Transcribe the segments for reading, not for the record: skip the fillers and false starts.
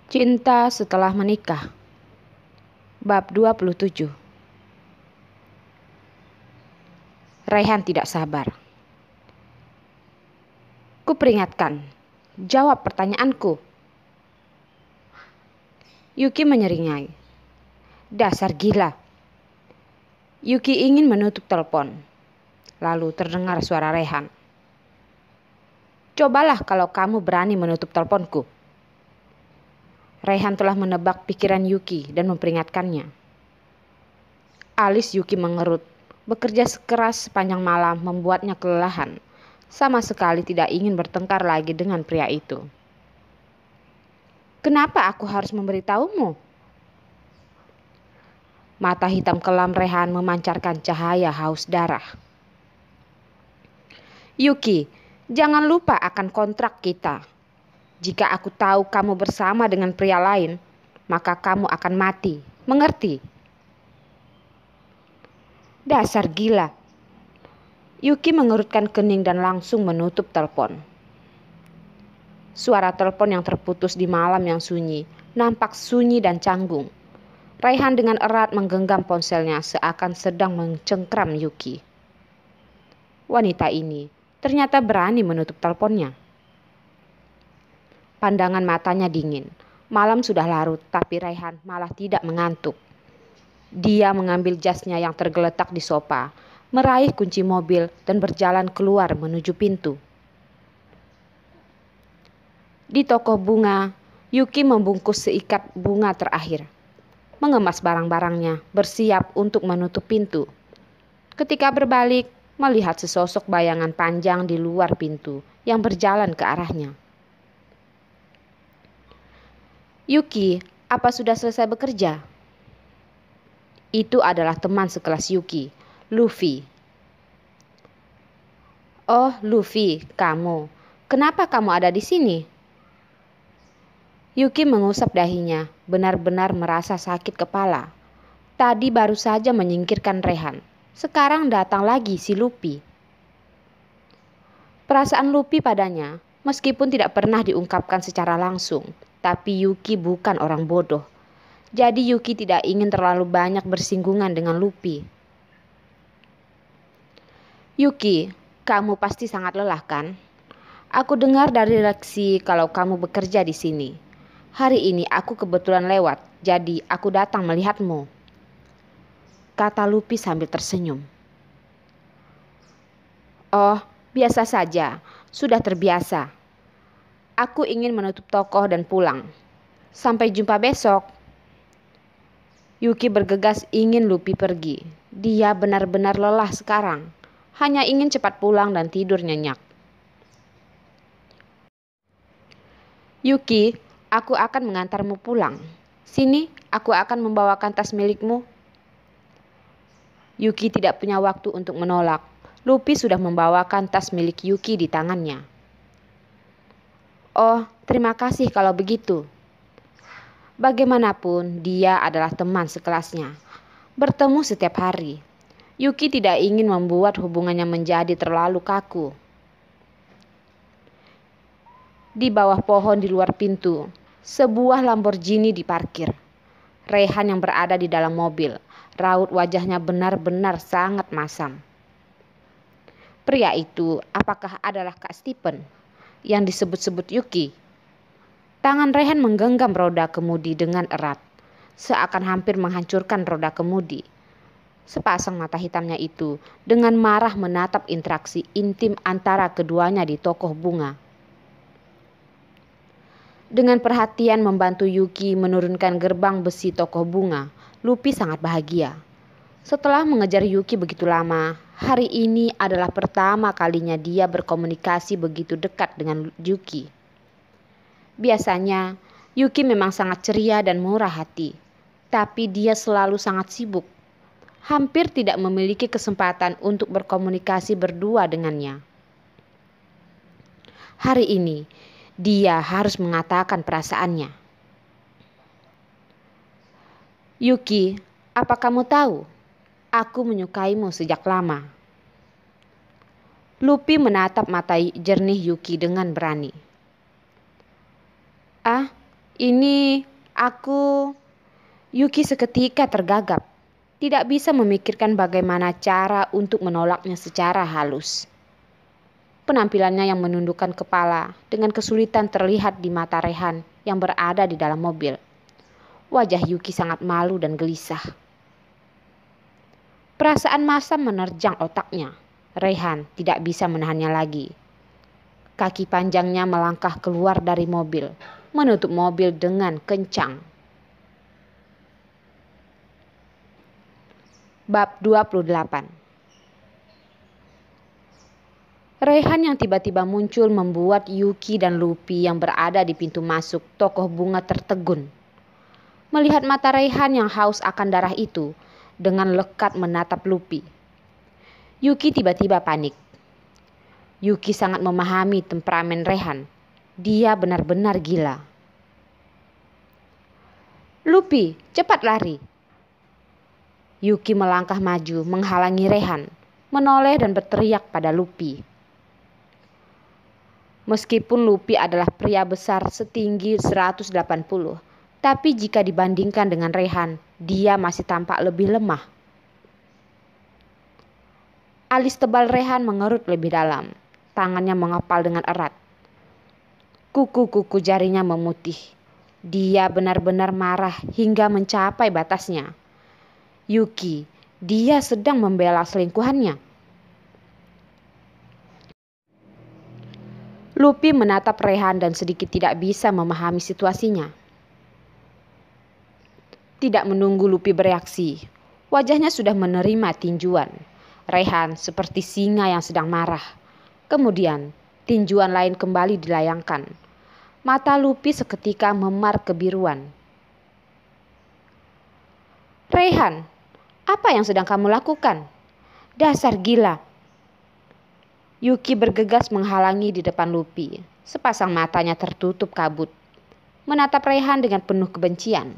Cinta setelah menikah. Bab 27. Raihan tidak sabar. Kuperingatkan, jawab pertanyaanku. Yuki menyeringai. Dasar gila. Yuki ingin menutup telepon. Lalu terdengar suara Raihan. Cobalah kalau kamu berani menutup teleponku. Raihan telah menebak pikiran Yuki dan memperingatkannya. Alis Yuki mengerut. Bekerja keras sepanjang malam membuatnya kelelahan. Sama sekali tidak ingin bertengkar lagi dengan pria itu. Kenapa aku harus memberitahumu? Mata hitam kelam Raihan memancarkan cahaya haus darah. Yuki, jangan lupa akan kontrak kita. Jika aku tahu kamu bersama dengan pria lain, maka kamu akan mati. Mengerti? Dasar gila. Yuki mengerutkan kening dan langsung menutup telepon. Suara telepon yang terputus di malam yang sunyi, nampak sunyi dan canggung. Raihan dengan erat menggenggam ponselnya seakan sedang mencengkram Yuki. Wanita ini ternyata berani menutup teleponnya. Pandangan matanya dingin. Malam sudah larut, tapi Raihan malah tidak mengantuk. Dia mengambil jasnya yang tergeletak di sofa, meraih kunci mobil dan berjalan keluar menuju pintu. Di toko bunga, Yuki membungkus seikat bunga terakhir. Mengemas barang-barangnya, bersiap untuk menutup pintu. Ketika berbalik, melihat sesosok bayangan panjang di luar pintu yang berjalan ke arahnya. Yuki, apa sudah selesai bekerja? Itu adalah teman sekelas Yuki, Luffy. Oh, Luffy, kamu. Kenapa kamu ada di sini? Yuki mengusap dahinya, benar-benar merasa sakit kepala. Tadi baru saja menyingkirkan Raihan. Sekarang datang lagi si Luffy. Perasaan Luffy padanya, meskipun tidak pernah diungkapkan secara langsung, tapi Yuki bukan orang bodoh. Jadi Yuki tidak ingin terlalu banyak bersinggungan dengan Luffy. Yuki, kamu pasti sangat lelah kan? Aku dengar dari Lexi kalau kamu bekerja di sini. Hari ini aku kebetulan lewat, jadi aku datang melihatmu. Kata Luffy sambil tersenyum. Oh, biasa saja, sudah terbiasa. Aku ingin menutup toko dan pulang. Sampai jumpa besok. Yuki bergegas ingin Luffy pergi. Dia benar-benar lelah sekarang. Hanya ingin cepat pulang dan tidur nyenyak. Yuki, aku akan mengantarmu pulang. Sini, aku akan membawakan tas milikmu. Yuki tidak punya waktu untuk menolak. Luffy sudah membawakan tas milik Yuki di tangannya. Oh, terima kasih kalau begitu. Bagaimanapun, dia adalah teman sekelasnya. Bertemu setiap hari. Yuki tidak ingin membuat hubungannya menjadi terlalu kaku. Di bawah pohon di luar pintu, sebuah Lamborghini diparkir. Raihan yang berada di dalam mobil, raut wajahnya benar-benar sangat masam. Pria itu apakah adalah Kak Stephen yang disebut-sebut Yuki? Tangan Raihan menggenggam roda kemudi dengan erat, seakan hampir menghancurkan roda kemudi. Sepasang mata hitamnya itu dengan marah menatap interaksi intim antara keduanya di toko bunga. Dengan perhatian membantu Yuki menurunkan gerbang besi toko bunga, Luffy sangat bahagia. Setelah mengejar Yuki begitu lama, hari ini adalah pertama kalinya dia berkomunikasi begitu dekat dengan Yuki. Biasanya, Yuki memang sangat ceria dan murah hati, tapi dia selalu sangat sibuk. Hampir tidak memiliki kesempatan untuk berkomunikasi berdua dengannya. Hari ini, dia harus mengatakan perasaannya. Yuki, apa kamu tahu? Aku menyukaimu sejak lama. Luffy menatap mata jernih Yuki dengan berani. Ah, Ini aku... Yuki seketika tergagap. Tidak bisa memikirkan bagaimana cara untuk menolaknya secara halus. Penampilannya yang menundukkan kepala dengan kesulitan terlihat di mata Rehan yang berada di dalam mobil. Wajah Yuki sangat malu dan gelisah. Perasaan masam menerjang otaknya. Rehan tidak bisa menahannya lagi. Kaki panjangnya melangkah keluar dari mobil, menutup mobil dengan kencang. Bab 28. Rehan yang tiba-tiba muncul membuat Yuki dan Lupi yang berada di pintu masuk toko bunga tertegun. Melihat mata Rehan yang haus akan darah itu, dengan lekat menatap Lupi. Yuki tiba-tiba panik. Yuki sangat memahami temperamen Rehan. Dia benar-benar gila. Lupi, cepat lari. Yuki melangkah maju menghalangi Rehan, menoleh dan berteriak pada Lupi. Meskipun Lupi adalah pria besar setinggi 180, tapi jika dibandingkan dengan Rehan, dia masih tampak lebih lemah. Alis tebal Rehan mengerut lebih dalam, tangannya mengepal dengan erat. Kuku-kuku jarinya memutih. Dia benar-benar marah hingga mencapai batasnya. Yuki, dia sedang membela selingkuhannya. Lupi menatap Rehan dan sedikit tidak bisa memahami situasinya. Tidak menunggu Lupi bereaksi, wajahnya sudah menerima tinjuan. Rehan seperti singa yang sedang marah. Kemudian tinjuan lain kembali dilayangkan. Mata Lupi seketika memar kebiruan. Rehan, apa yang sedang kamu lakukan? Dasar gila. Yuki bergegas menghalangi di depan Lupi. Sepasang matanya tertutup kabut. Menatap Rehan dengan penuh kebencian.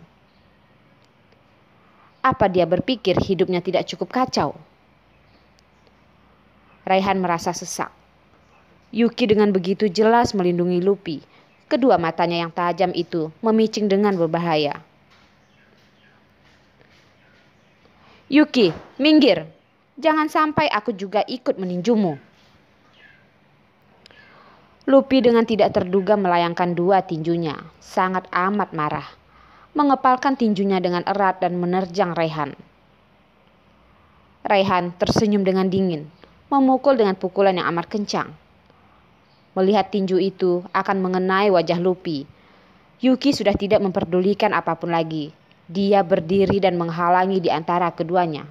Apa dia berpikir hidupnya tidak cukup kacau? Rehan merasa sesak. Yuki dengan begitu jelas melindungi Lupi. Kedua matanya yang tajam itu memicing dengan berbahaya. Yuki, minggir. Jangan sampai aku juga ikut meninjumu. Lupi dengan tidak terduga melayangkan dua tinjunya, sangat amat marah. Mengepalkan tinjunya dengan erat dan menerjang Rehan. Rehan tersenyum dengan dingin, memukul dengan pukulan yang amat kencang. Melihat tinju itu akan mengenai wajah Lupi, Yuki sudah tidak memperdulikan apapun lagi. Dia berdiri dan menghalangi di antara keduanya.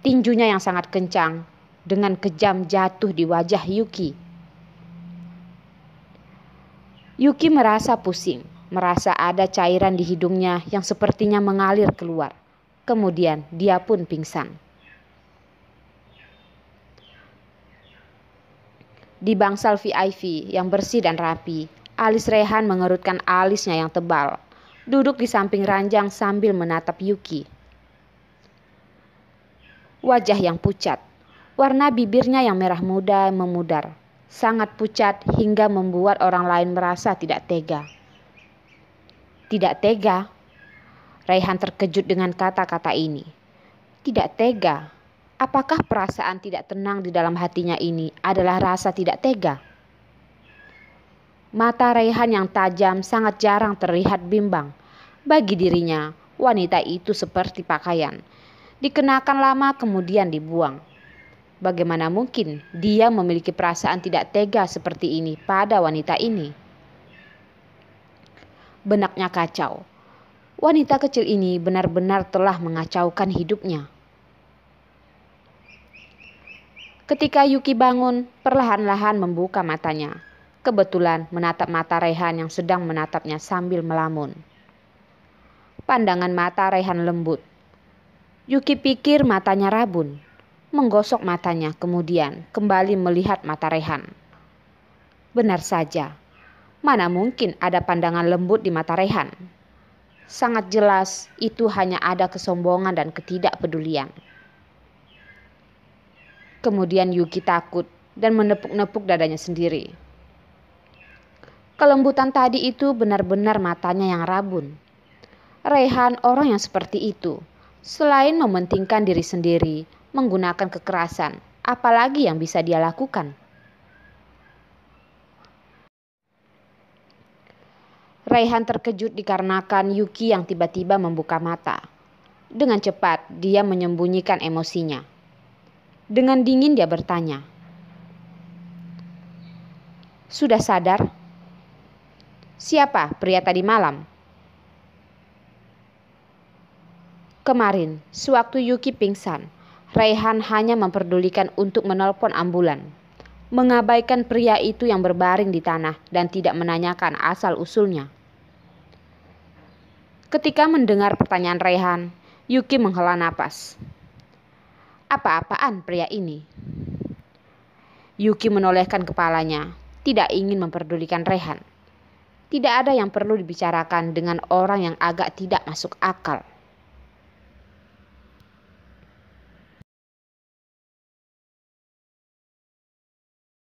Tinjunya yang sangat kencang dengan kejam jatuh di wajah Yuki. Yuki merasa pusing, merasa ada cairan di hidungnya yang sepertinya mengalir keluar. Kemudian dia pun pingsan. Di bangsal VIP yang bersih dan rapi, alis Rehan mengerutkan alisnya yang tebal, duduk di samping ranjang sambil menatap Yuki. Wajah yang pucat, warna bibirnya yang merah muda memudar. Sangat pucat hingga membuat orang lain merasa tidak tega. Tidak tega? Rehan terkejut dengan kata-kata ini. Tidak tega? Apakah perasaan tidak tenang di dalam hatinya ini adalah rasa tidak tega? Mata Rehan yang tajam sangat jarang terlihat bimbang. Bagi dirinya, wanita itu seperti pakaian. Dikenakan lama kemudian dibuang. Bagaimana mungkin dia memiliki perasaan tidak tega seperti ini pada wanita ini? Benaknya kacau. Wanita kecil ini benar-benar telah mengacaukan hidupnya. Ketika Yuki bangun, perlahan-lahan membuka matanya. Kebetulan menatap mata Rehan yang sedang menatapnya sambil melamun. Pandangan mata Rehan lembut. Yuki pikir matanya rabun. Menggosok matanya, kemudian kembali melihat mata Rehan. Benar saja, mana mungkin ada pandangan lembut di mata Rehan. Sangat jelas itu hanya ada kesombongan dan ketidakpedulian. Kemudian Yuki takut dan menepuk-nepuk dadanya sendiri. Kelembutan tadi itu benar-benar matanya yang rabun. Raihan orang yang seperti itu, selain mementingkan diri sendiri, menggunakan kekerasan, apalagi yang bisa dia lakukan? Raihan terkejut dikarenakan Yuki yang tiba-tiba membuka mata. Dengan cepat, dia menyembunyikan emosinya. Dengan dingin dia bertanya, "Sudah sadar? Siapa pria tadi malam?" Kemarin, sewaktu Yuki pingsan, Raihan hanya memperdulikan untuk menelpon ambulan, mengabaikan pria itu yang berbaring di tanah dan tidak menanyakan asal-usulnya. Ketika mendengar pertanyaan Raihan, Yuki menghela napas. Apa-apaan pria ini? Yuki menolehkan kepalanya, tidak ingin memperdulikan Raihan. Tidak ada yang perlu dibicarakan dengan orang yang agak tidak masuk akal.